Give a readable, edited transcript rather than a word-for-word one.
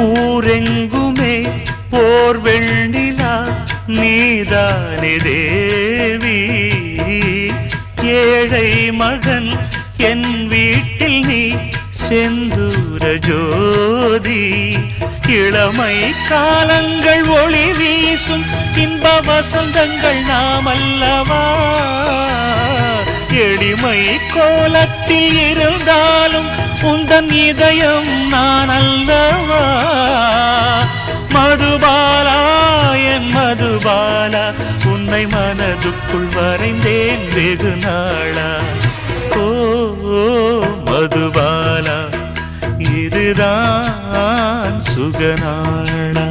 ஊரெங்குமே ஓர் வெண்ணிலா நீதானே தேவி. ஏழை மகன் என் வீட்டில் நீ செந்தூர ஜோதி. இளமை காலங்கள் ஒளி வீசும் இன்ப வசந்தங்கள் நாமல்லவா. எளிமை கோலத்தில் இருந்தாலும் உந்தன் இதயம் நான் அல்லவா. மதுபாலா என் மதுபாலா உன்னை மனதுக்குள் வரைந்தேன் வெகு நாளா. ஓ மதுபாலா இதுதான் சுகநாளா.